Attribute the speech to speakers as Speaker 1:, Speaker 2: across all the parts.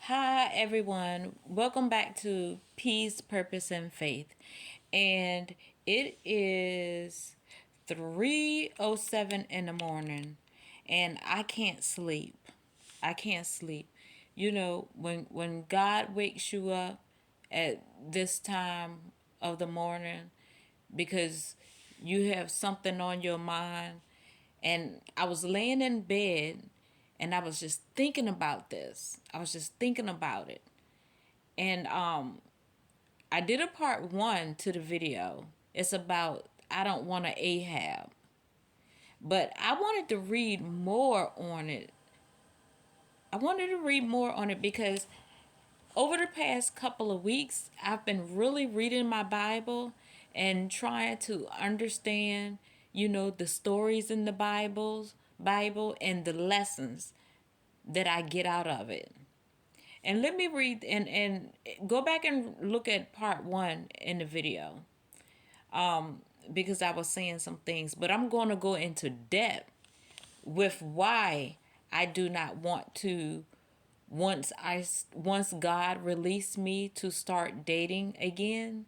Speaker 1: Hi, everyone. Welcome back to Peace, Purpose, and Faith. And it is 3:07 in the morning, and I can't sleep. I can't sleep. When God wakes you up at this time of the morning because you have something on your mind, and I was laying in bed and I was just thinking about this. I was just thinking about it. And I did a part one to the video. It's about I don't want to Ahab. But I wanted to read more on it. I wanted to read more on it because over the past couple of weeks, I've been really reading my Bible and trying to understand, the stories in the Bible and the lessons that I get out of it. And let me read and go back and look at part one in the video because I was saying some things, but I'm going to go into depth with why I do not want to once God released me to start dating again.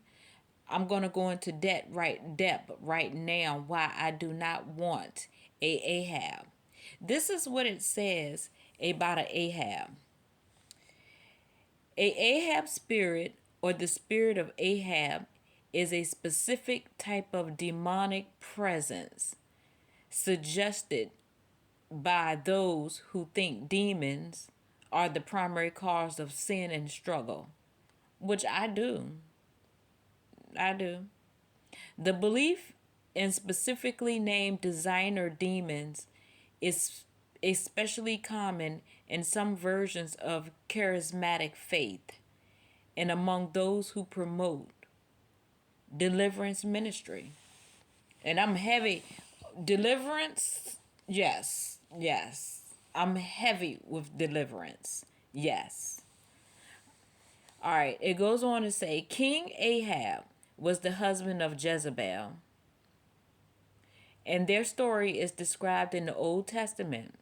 Speaker 1: I'm going to go into depth right now why I do not want a Ahab. This is what it says about an Ahab. A Ahab spirit, or the spirit of Ahab, is a specific type of demonic presence suggested by those who think demons are the primary cause of sin and struggle, which I do. I do. The belief in specifically named designer demons is especially common in some versions of charismatic faith and among those who promote deliverance ministry. And I'm heavy. Deliverance, yes, yes. I'm heavy with deliverance, yes. All right, it goes on to say King Ahab was the husband of Jezebel, and their story is described in the Old Testament.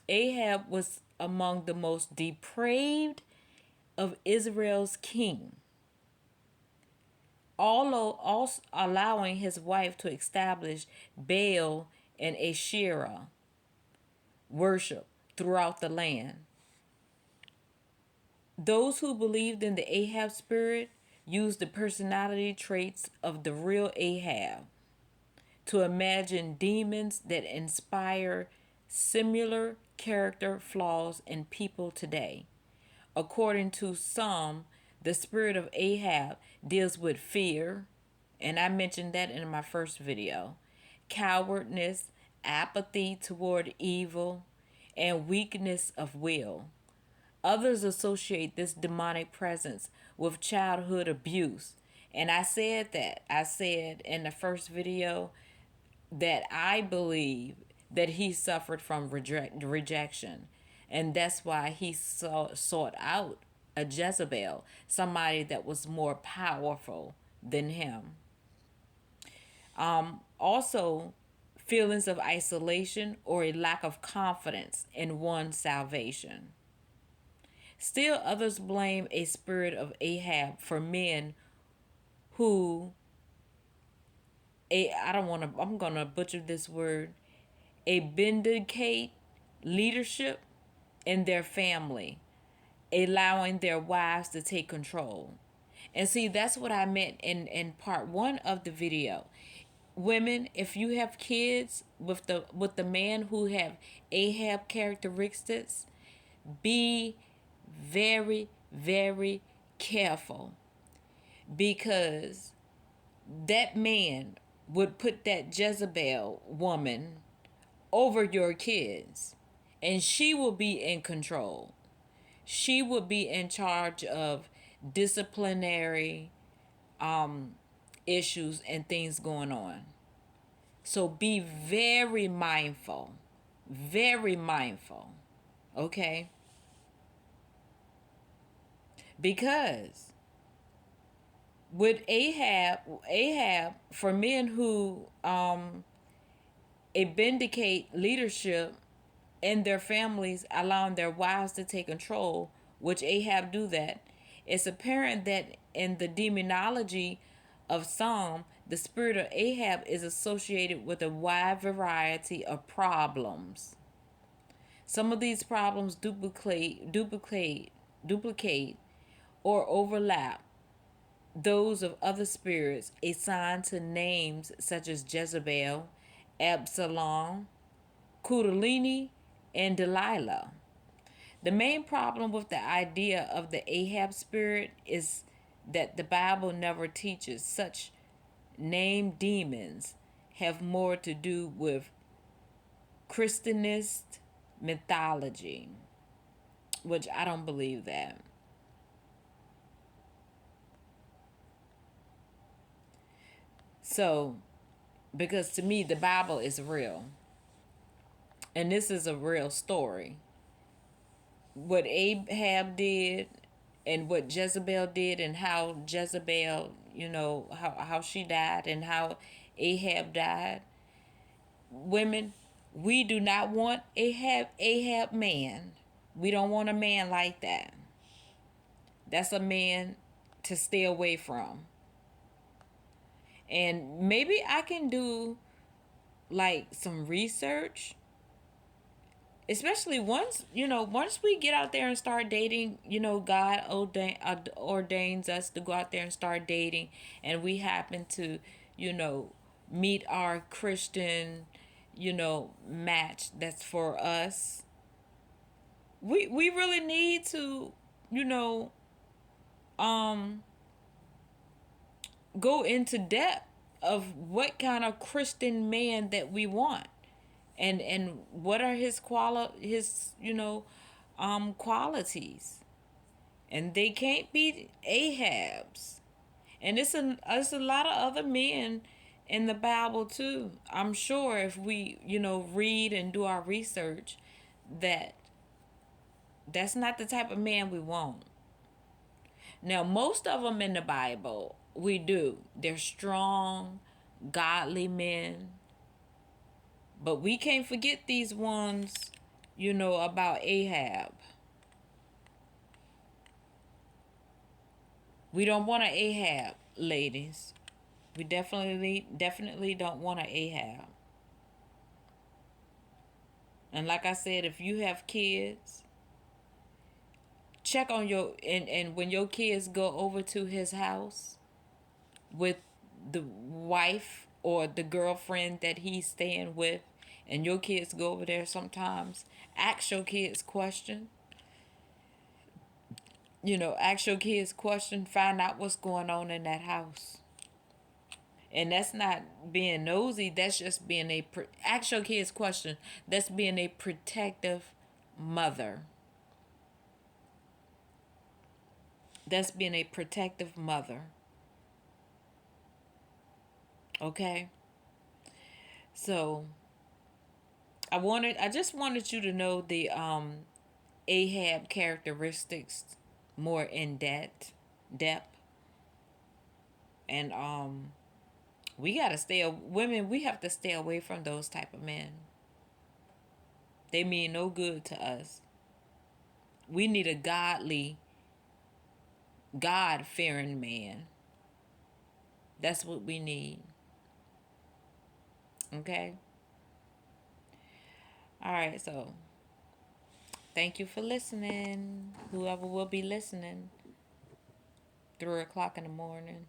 Speaker 1: Ahab was among the most depraved of Israel's king, although also allowing his wife to establish Baal and Asherah worship throughout the land. Those who believed in the Ahab spirit used the personality traits of the real Ahab to imagine demons that inspire similar character flaws in people today. According to some, the spirit of Ahab deals with fear, and I mentioned that in my first video, cowardness, apathy toward evil, and weakness of will. Others associate this demonic presence with childhood abuse. And I said that. I said in the first video that I believe that he suffered from rejection. And that's why he sought out a Jezebel, somebody that was more powerful than him. Also, feelings of isolation or a lack of confidence in one's salvation. Still, others blame a spirit of Ahab for men who, I don't want to, I'm going to butcher this word, a vindicate leadership in their family, allowing their wives to take control. And see, that's what I meant in part one of the video. Women, if you have kids with the man who have Ahab characteristics, be very, very careful, because that man would put that Jezebel woman over your kids, and she will be in control. She will be in charge of disciplinary issues and things going on. So be very mindful. Very mindful. Okay? Because with Ahab, for men who vindicate leadership in their families, allowing their wives to take control, which Ahab do that. It's apparent that in the demonology of Psalm, the spirit of Ahab is associated with a wide variety of problems. Some of these problems duplicate, or overlap those of other spirits assigned to names such as Jezebel, Absalom, Kundalini, and Delilah. The main problem with the idea of the Ahab spirit is that the Bible never teaches such named demons have more to do with Christianist mythology, which I don't believe that. So, because to me, the Bible is real, and this is a real story. What Ahab did and what Jezebel did, and how Jezebel, how she died and how Ahab died. Women, we do not want Ahab man. We don't want a man like that. That's a man to stay away from. And maybe I can do like some research, especially once we get out there and start dating. God ordains us to go out there and start dating, and we happen to you know meet our Christian match that's for us. We really need to you know um go into depth of what kind of Christian man that we want, and what are his qualities, and they can't be Ahab's. And it's a lot of other men in the Bible too. I'm sure if we read and do our research, that that's not the type of man we want. Now, most of them in the Bible, we do. They're strong, godly men. But we can't forget these ones, about Ahab. We don't want an Ahab, ladies. We definitely don't want an Ahab. And like I said, if you have kids, check on and when your kids go over to his house with the wife or the girlfriend that he's staying with, and your kids go over there sometimes, ask your kids question. Ask your kids question, find out what's going on in that house. And that's not being nosy, that's just being ask your kids question. That's being a protective mother. That's being a protective mother. Okay? So, I just wanted you to know the Ahab characteristics more in depth. And women, we have to stay away from those type of men. They mean no good to us. We need a godly, God fearing man. That's what we need. Okay? All right, so thank you for listening. Whoever will be listening, 3 o'clock in the morning.